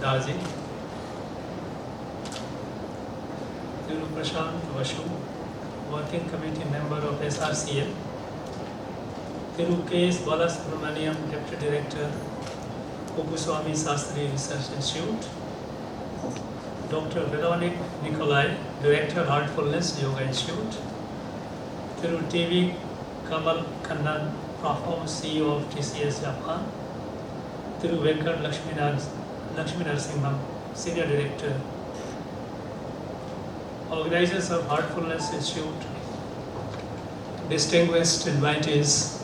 Daji, Thiru Prashant Vasu, Working Committee Member of SRCL, Thiru K.S. Balasubramaniam, Deputy Director, Kupuswami Sastri Research Institute, Dr. Veronique Nicolai, Director, Heartfulness-YogUtsav Institute, Thiru T.V. Kamal Kannan, Prof. CEO of TCS Japan, Thiru Venkat Lakshmi Narasimham, Senior Director, organizers of Heartfulness Institute, distinguished invitees,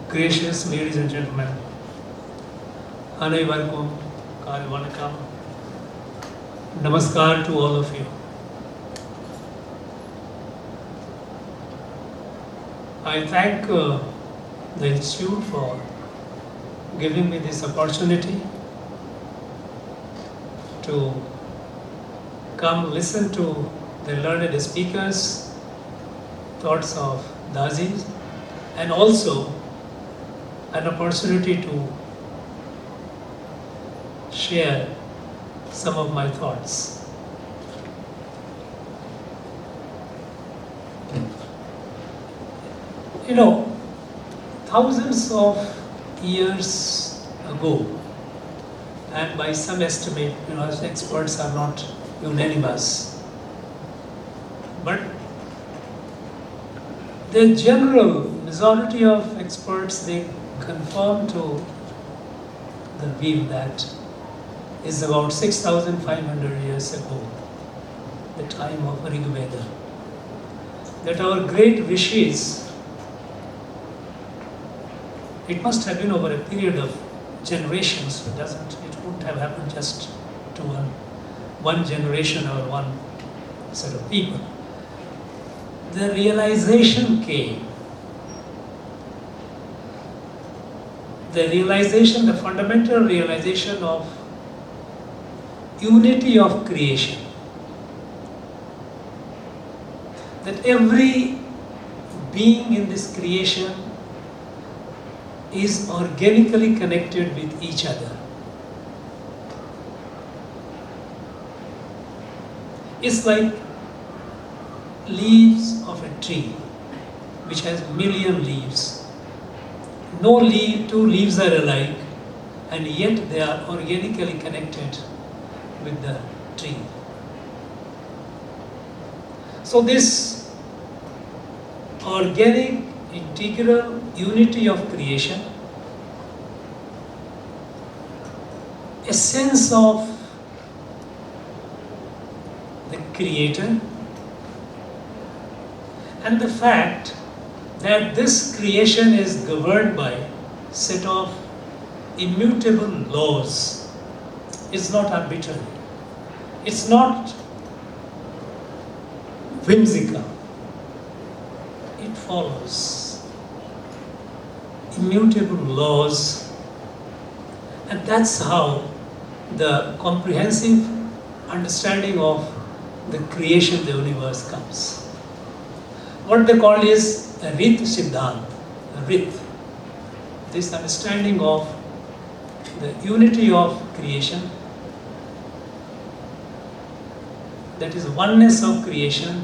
gracious ladies and gentlemen, Anaivarkum, Kari Vanakam, Namaskar to all of you. I thank the Institute for giving me this opportunity to come listen to the learned speakers, thoughts of Dazis, and also an opportunity to share some of my thoughts. You know, thousands of years ago, and by some estimate, experts are not unanimous, but the general majority of experts, they confirm to the view that is about 6,500 years ago, the time of Rig Veda, that our great rishis, it must have been over a period of generations. It wouldn't have happened just to one generation or one set of people. The realization came. The fundamental realization of unity of creation. That every being in this creation is organically connected with each other. It's like leaves of a tree which has million leaves. No two leaves are alike, and yet they are organically connected with the tree. So this organic, integral unity of creation, a sense of the Creator, and the fact that this creation is governed by a set of immutable laws. It's not arbitrary. It's not whimsical. It follows immutable laws, and that's how the comprehensive understanding of the creation of the universe comes. What they call is a Rit Siddhant, a Rit. This understanding of the unity of creation, that is oneness of creation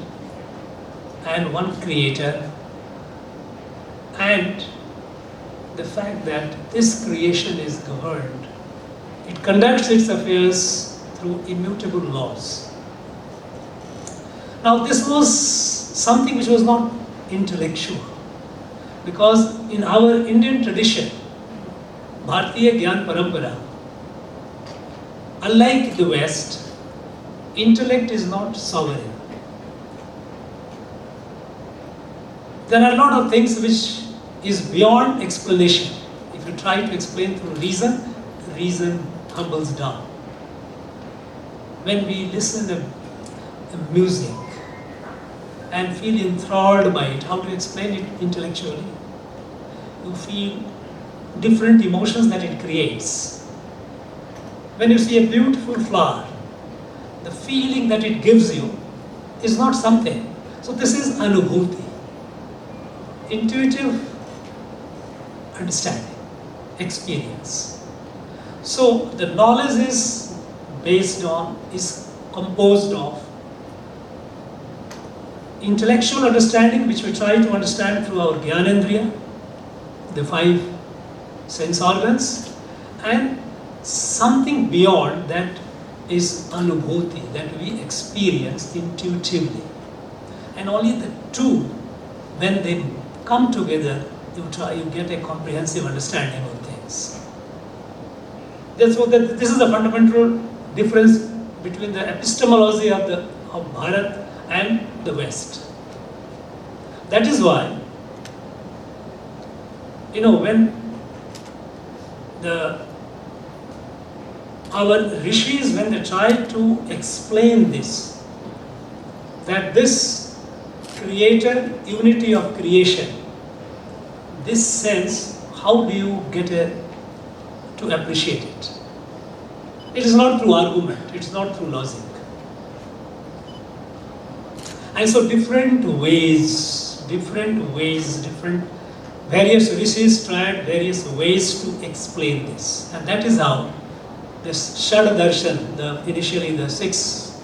and one creator, and the fact that this creation is governed, it conducts its affairs through immutable laws. Now this was something which was not intellectual, because in our Indian tradition, Bharatiya Gyan Parampara, unlike the West, intellect is not sovereign. There are a lot of things which is beyond explanation. If you try to explain through reason, reason humbles down. When we listen to music and feel enthralled by it, how to explain it intellectually? You feel different emotions that it creates. When you see a beautiful flower, the feeling that it gives you is not something. So this is anubhuti, intuitive understanding, experience. So the knowledge is composed of intellectual understanding, which we try to understand through our Gyanendriya, the 5 sense organs, and something beyond that is anubhuti, that we experience intuitively. And only the two, when they come together, you get a comprehensive understanding of things. This is the fundamental difference between the epistemology of Bharat and the West. That is why, when our rishis, when they try to explain this, that this creator unity of creation, this sense, how do you get to appreciate it? It is not through argument, it is not through logic. And so different various rishis tried various ways to explain this. And that is how this Shad-darshan, initially the 6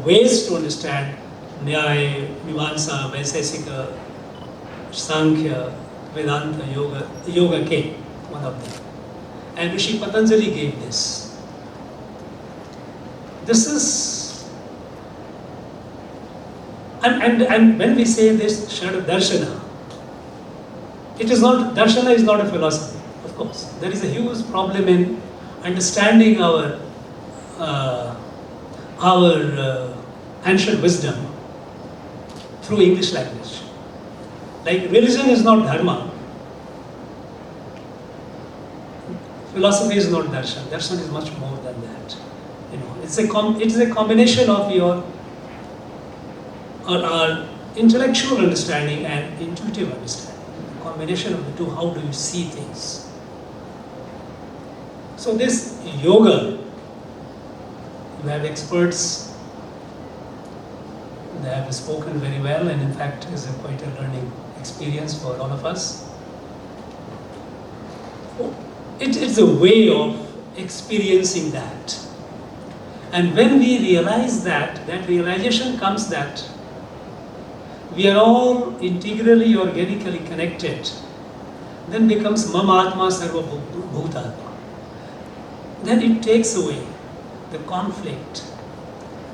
ways to understand Nyaya, Mimamsa, Vaisesika, Sankhya, Vedanta, Yoga came, one of them. And Rishi Patanjali gave this. This is, and when we say this Shad-darshana, darshana is not a philosophy, of course. There is a huge problem in understanding our ancient wisdom through English language. Like religion is not dharma, philosophy is not darshan. Darshan is much more than that. It is a combination of our intellectual understanding and intuitive understanding. A combination of the two. How do you see things? So this yoga, you have experts. They have spoken very well, and in fact is quite a learning experience for all of us. It's a way of experiencing that. And when we realize that realization comes that we are all integrally, organically connected, then becomes Mama Atma Sarva Bhutatma. Then it takes away the conflict,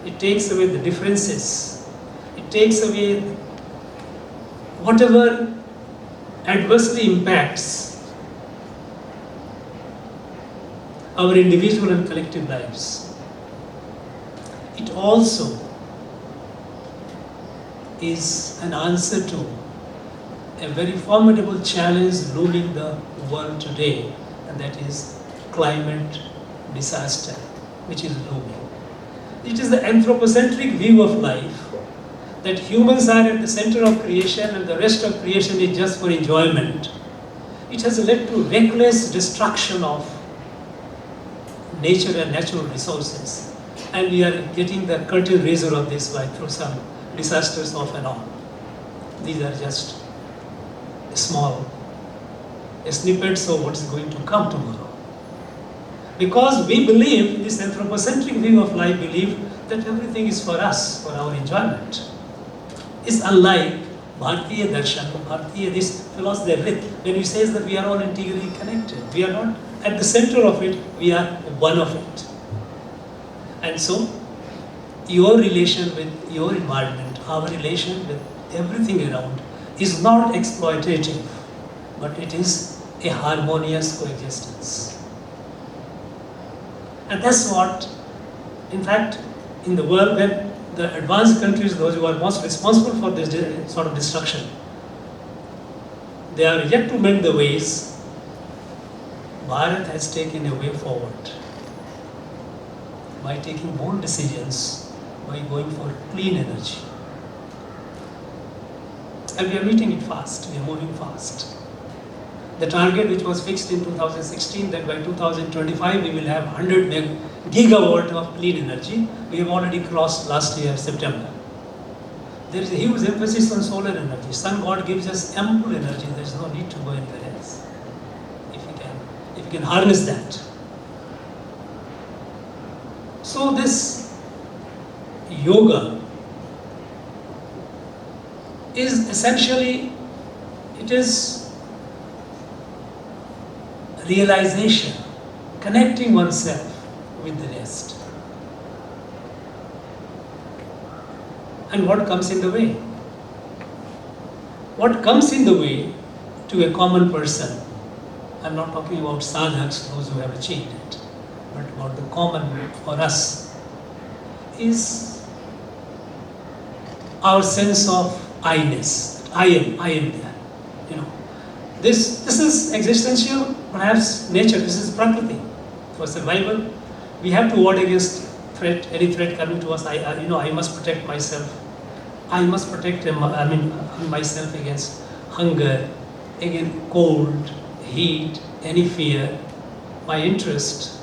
it takes away the differences, it takes away whatever adversely impacts our individual and collective lives. It also is an answer to a very formidable challenge looming the world today, and that is climate disaster, which is looming. It is the anthropocentric view of life, that humans are at the center of creation and the rest of creation is just for enjoyment. It has led to reckless destruction of nature and natural resources. And we are getting the curtain raiser of this through some disasters off and on. These are just snippets of what is going to come tomorrow. Because we believe, this anthropocentric view of life believe that everything is for us, for our enjoyment. It's unlike Bharatiya Darshan, this philosophy, when he says that we are all integrally connected. We are not at the center of it, we are one of it. And so, your relation with your environment, our relation with everything around is not exploitative, but it is a harmonious coexistence. And that's what, in fact, in the world when the advanced countries, those who are most responsible for this sort of destruction, they are yet to mend the ways. Bharat has taken a way forward by taking bold decisions, by going for clean energy. And we are meeting it fast, we are moving fast. The target which was fixed in 2016, that by 2025 we will have 100 gigawatt of clean energy, we have already crossed last year, September. There is a huge emphasis on solar energy. Sun God gives us ample energy, there is no need to go anywhere else, if we can can harness that. So this yoga is essentially, it is realization, connecting oneself with the rest. And what comes in the way? What comes in the way to a common person, I'm not talking about sadhaks, those who have achieved it, but about the common for us, is our sense of I-ness. I am there. You know, this is existential, perhaps nature. This is prakriti. For survival, we have to ward against threat, any threat coming to us. I must protect myself. I must protect myself against hunger, against cold, heat, any fear, my interest.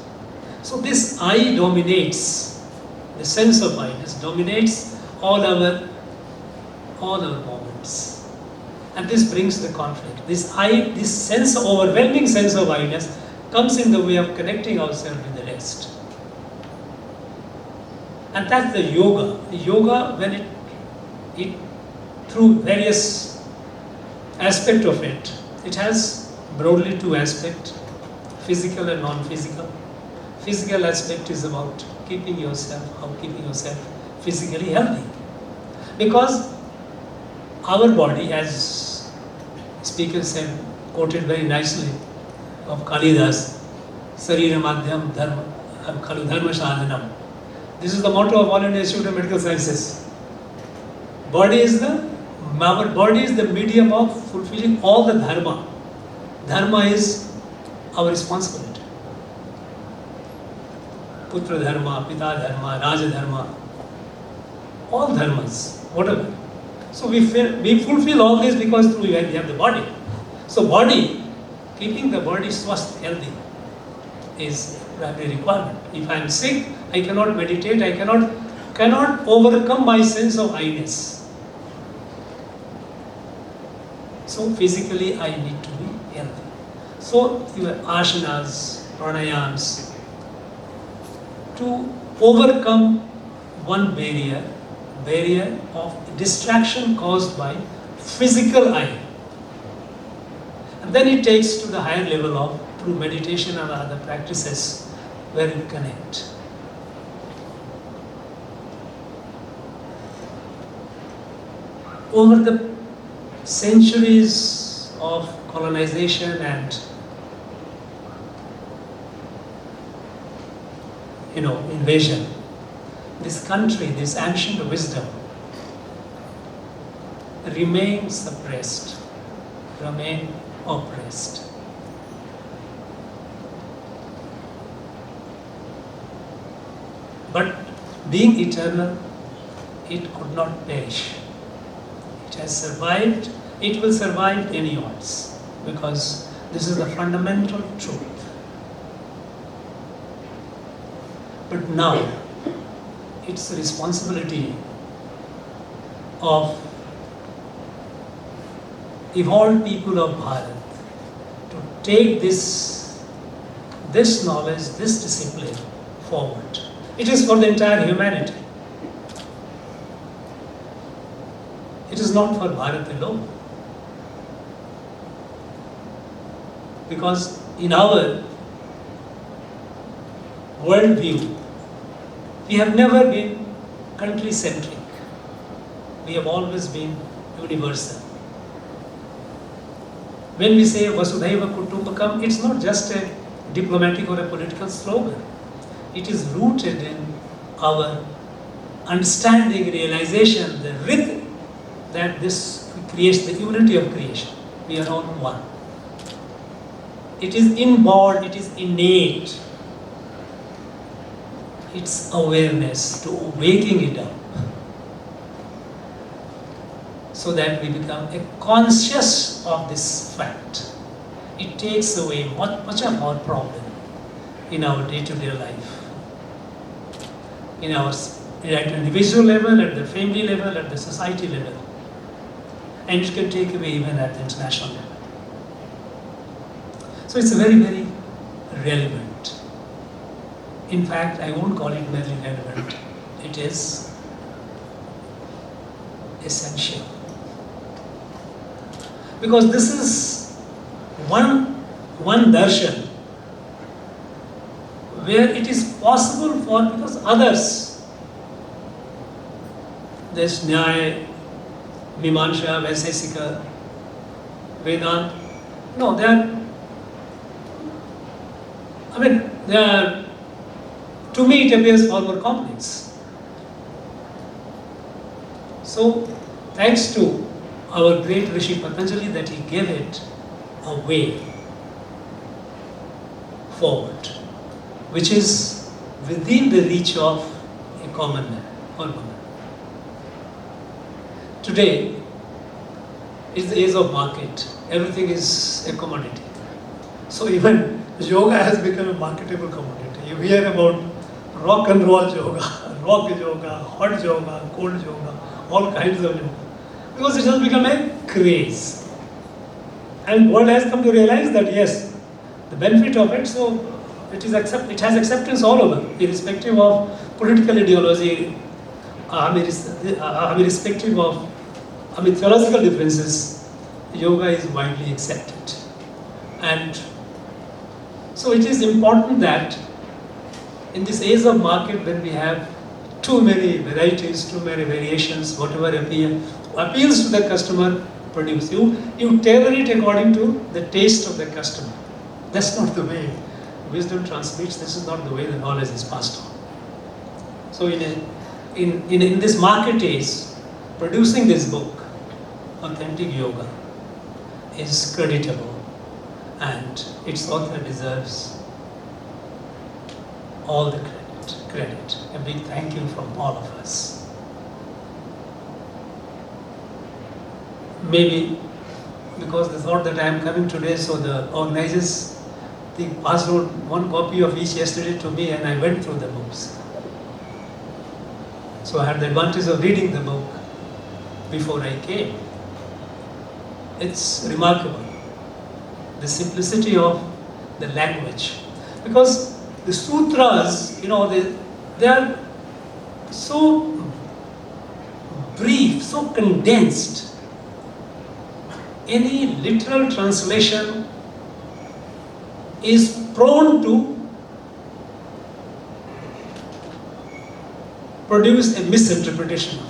So this I dominates, the sense of I-ness dominates all our moments. And this brings the conflict. This sense, overwhelming sense of I-ness comes in the way of connecting ourselves with the rest. And that's the yoga. The yoga, when it through various aspects of it, it has broadly two aspects, physical and non-physical. Physical aspect is about keeping yourself physically healthy. Because our body, as speaker said, quoted very nicely of Kalidas, Sarira Madhyam Dharma Khalu Dharma Sadhanam. This is the motto of All India Institute of Medical Sciences. Our body is the medium of fulfilling all the dharma. Dharma is our responsibility. Putra dharma, Pita dharma, Raja dharma, all dharmas, whatever. So we fulfill all this because we have the body. So keeping the body swasth, healthy, is primary requirement. If I am sick, I cannot meditate, I cannot overcome my sense of I-ness. So physically I need to be healthy. So your asanas, pranayams, to overcome one barrier of distraction caused by physical I. And then it takes to the higher level of through meditation and other practices where you connect. Over the centuries of colonization and invasion, this country, this ancient wisdom remain suppressed, remain oppressed. But being eternal, it could not perish. It has survived, it will survive any odds, because this is the fundamental truth. But now, it's the responsibility of evolved people of Bharat to take this knowledge, this discipline forward. It is for the entire humanity. It is not for Bharat alone. Because in our worldview, we have never been country-centric. We have always been universal. When we say Vasudhaiva Kutumbakam, it's not just a diplomatic or a political slogan. It is rooted in our understanding, realization, the rhythm that this creates the unity of creation. We are all one. It is inborn, it is innate. It's awareness to waking it up so that we become conscious of this fact. It takes away much of our problem in our day-to-day life. At the individual level, at the family level, at the society level. And it can take away even at the international level. So it's a very, very relevant. In fact, I won't call it merely relevant. It is essential. Because this is one darshan where it is possible for, because others, there's Nyaya, Mimamsa, Vaisesika, Vedanta, no, they are, to me it appears far more complex. So, thanks to our great Rishi Patanjali that he gave it a way forward, which is within the reach of a common man or woman. Today is the age of market. Everything is a commodity. So even yoga has become a marketable commodity. You hear about rock and roll yoga, rock yoga, hot yoga, cold yoga, all kinds of yoga. Because it has become a craze. And world has come to realize that yes, the benefit of it, so it has acceptance all over, irrespective of political ideology, irrespective of theological differences, yoga is widely accepted. And so it is important that in this age of market, when we have too many varieties, too many variations, whatever appeals to the customer, produce. You tailor it according to the taste of the customer. That's not the way wisdom transmits. This is not the way the knowledge is passed on. So in this market age, producing this book, Authentic Yoga, is creditable, and its author deserves all the credit. A big thank you from all of us. Maybe because they thought that I am coming today, so the organizers, they passed out one copy of each yesterday to me, and I went through the books. So I had the advantage of reading the book before I came. It's remarkable, the simplicity of the language, because the sutras, they are so brief, so condensed. Any literal translation is prone to produce a misinterpretation of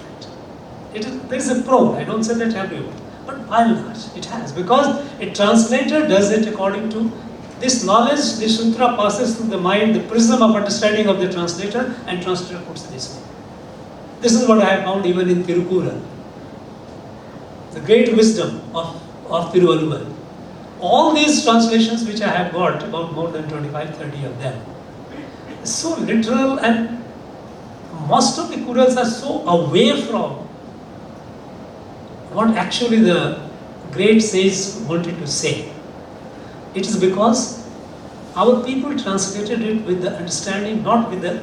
it. There is a prone, I don't say that everyone, but by and large it has, because a translator does it according to this knowledge. The sutra passes through the mind, the prism of understanding of the translator, and translator puts this way. This is what I have found even in Tirukural, the great wisdom of Tiruvalluvar. All these translations which I have got, about more than 25-30 of them, so literal, and most of the Kurals are so away from what actually the great sage wanted to say. It is because our people translated it with the understanding, not with the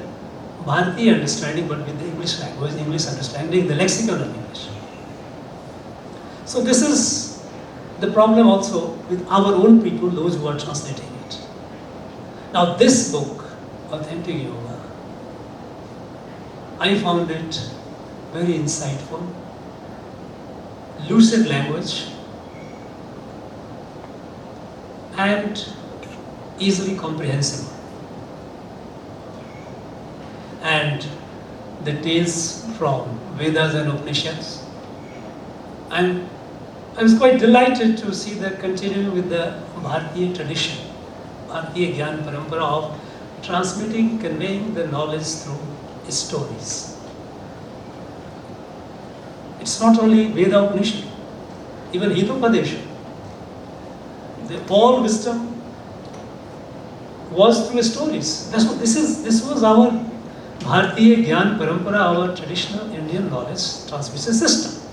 Bharatiya understanding, but with the English language, English understanding, the lexicon of English. So this is the problem also with our own people, those who are translating it. Now this book, Authentic Yoga, I found it very insightful, lucid language, and easily comprehensible. And the tales from Vedas and Upanishads. And I was quite delighted to see that continuing with the Bharatiya tradition, Bharatiya Gyan Parampara of transmitting, conveying the knowledge through stories. It's not only Veda Upanishad, even Hitopadesha. All wisdom was through stories. This was our Bharatiya Gyan Parampara, our traditional Indian knowledge transmission system.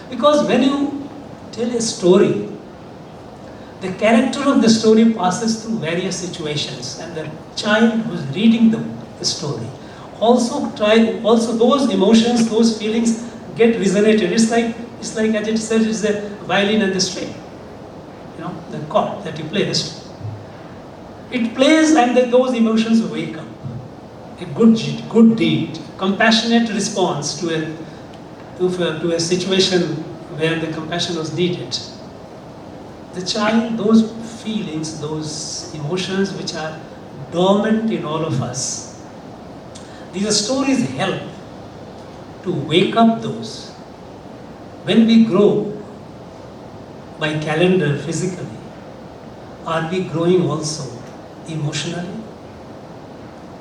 Because when you tell a story, the character of the story passes through various situations, and the child who is reading the story also those emotions, those feelings get resonated. It's like as it says, it's a violin and the string. The chord that you play. It plays and then those emotions wake up. A good deed, compassionate response to a situation where the compassion was needed. The child, those feelings, those emotions which are dormant in all of us, these stories help to wake up those. When we grow by calendar physically, are we growing also emotionally?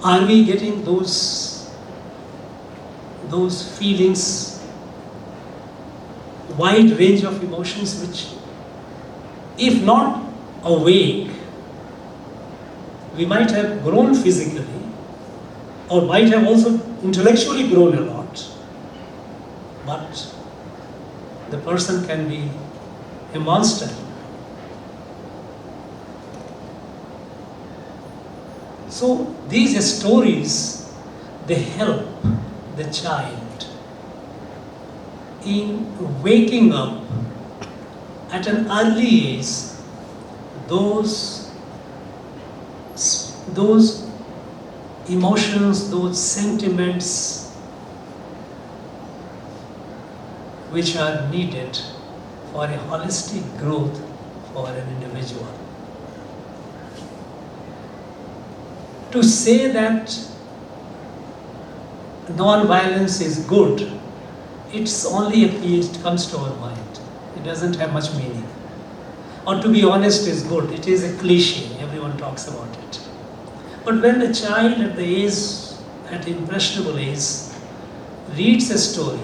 Are we getting those feelings, wide range of emotions which, if not awake, we might have grown physically or might have also intellectually grown a lot, but the person can be a monster. So these stories, they help the child in waking up at an early age those emotions, those sentiments which are needed for a holistic growth for an individual. To say that non-violence is good, it's only it comes to our mind. It doesn't have much meaning. Or to be honest is good, it is a cliche, everyone talks about it. But when the child at impressionable age, reads a story,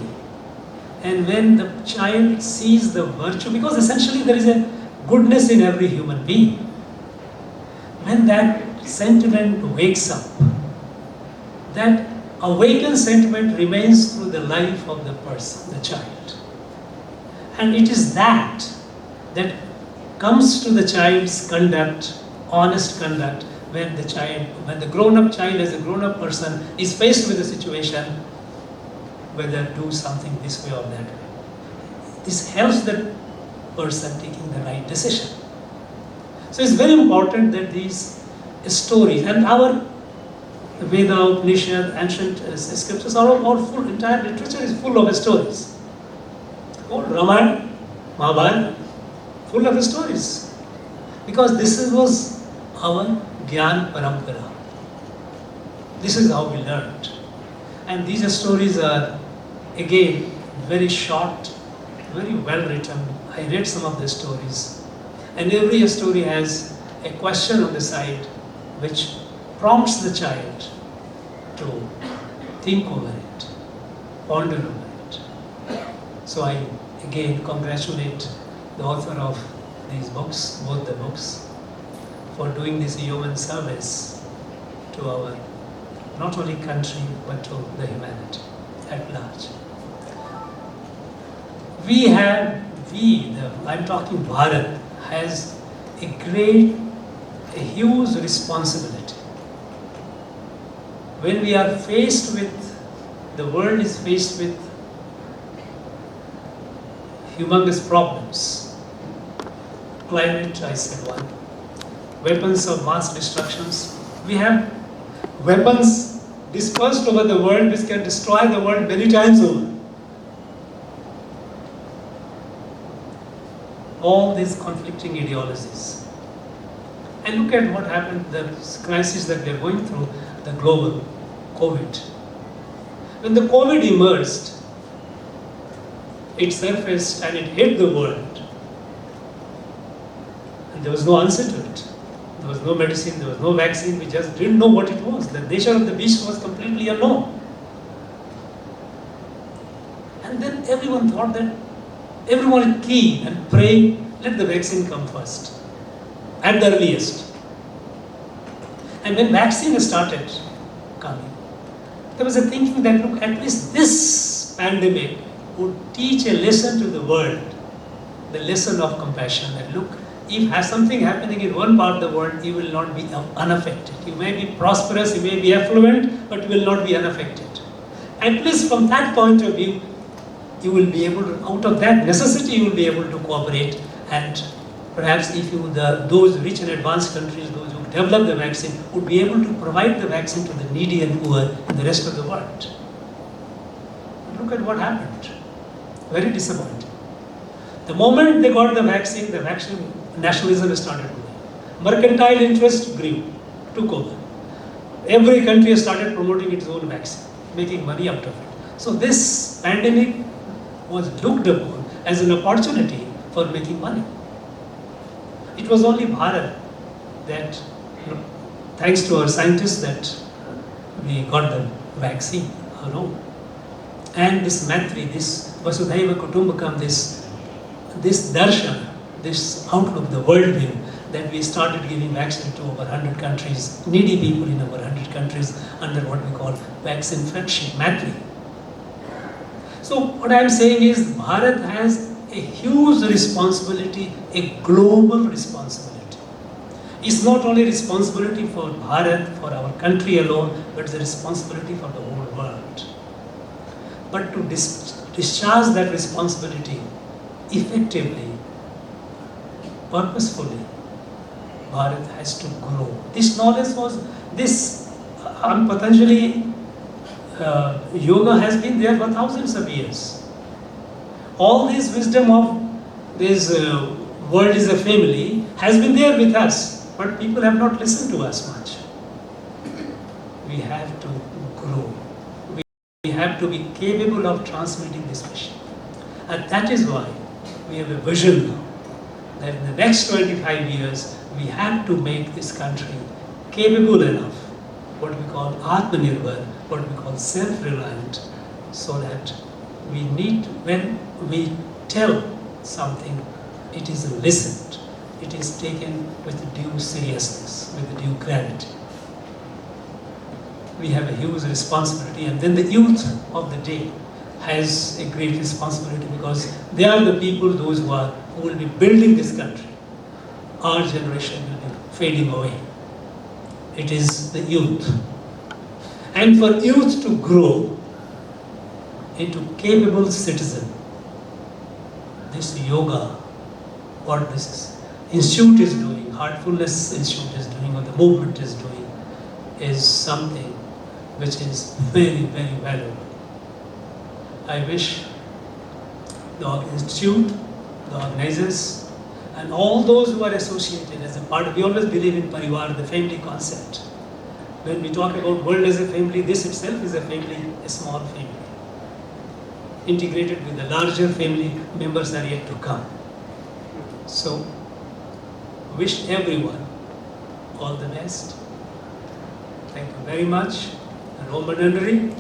and when the child sees the virtue, because essentially there is a goodness in every human being, when that sentiment wakes up, that awakened sentiment remains through the life of the person, the child. And it is that comes to the child's conduct, honest conduct, when the grown-up child as a grown-up person is faced with a situation, whether do something this way or that way. This helps the person taking the right decision. So it's very important that these stories, and our Veda, Upanishad, ancient scriptures are all full, entire literature is full of stories. Oh, Ramayana, Mahabharata, full of stories. Because this was our Gyan Parampara. This is how we learned. And these stories are, again, very short, very well written. I read some of the stories. And every story has a question on the side which prompts the child to think over it, ponder over it. So I again congratulate the author of these books, both the books, for doing this yeoman service to our not only country but to the humanity at large. I'm talking Bharat, has a huge responsibility. When we are faced with, the world is faced with humongous problems. Climate, I said one. Weapons of mass destructions. We have weapons dispersed over the world which can destroy the world many times over. All these conflicting ideologies. And look at what happened, the crisis that we are going through, the global COVID. When the COVID emerged, it surfaced and it hit the world. And there was no answer to it. There was no medicine, there was no vaccine, we just didn't know what it was. The nature of the beast was completely unknown. And then everyone thought that everyone is keen and praying, let the vaccine come first, at the earliest. And when vaccine started coming, there was a thinking that, look, at least this pandemic would teach a lesson to the world, the lesson of compassion, that look, if something happening in one part of the world, you will not be unaffected. You may be prosperous, you may be affluent, but you will not be unaffected. At least from that point of view, you will be able to, out of that necessity, you will be able to cooperate. And perhaps if those rich and advanced countries, those who develop the vaccine would be able to provide the vaccine to the needy and poor in the rest of the world. But look at what happened. Very disappointing. The moment they got the vaccine nationalism started growing. Mercantile interest grew, took over. Every country started promoting its own vaccine, making money out of it. So this pandemic was looked upon as an opportunity for making money. It was only Bharat that, thanks to our scientists, that we got the vaccine alone. And this Maitri, this Vasudhaiva Kutumbakam, this darshan, this outlook, the worldview, that we started giving vaccine to over 100 countries, needy people in over 100 countries under what we call vaccine friendship, Maitri. So what I am saying is Bharat has a huge responsibility, a global responsibility. It's not only responsibility for Bharat, for our country alone, but it's a responsibility for the whole world. But to discharge that responsibility effectively, purposefully, Bharat has to grow. This knowledge was, Patanjali yoga has been there for thousands of years. All this wisdom of this world is a family has been there with us, but people have not listened to us much. We have to grow. We have to be capable of transmitting this vision. And that is why we have a vision now that in the next 25 years we have to make this country capable enough, what we call Atmanirbhar, what we call self-reliant, so that when we tell something, it is listened, it is taken with due seriousness, with due gravity. We have a huge responsibility, and then the youth of the day has a great responsibility, because they are the people, those who will be building this country. Our generation will be fading away. It is the youth. And for youth to grow into capable citizen, this yoga, what this institute is doing, Heartfulness Institute is doing, or the movement is doing, is something which is very, very valuable. I wish the institute, the organizers, and all those who are associated as a part of, we always believe in parivar, the family concept. When we talk about world as a family, this itself is a family, a small family. Integrated with the larger family, members are yet to come. So, wish everyone all the best. Thank you very much. Roman Nandari.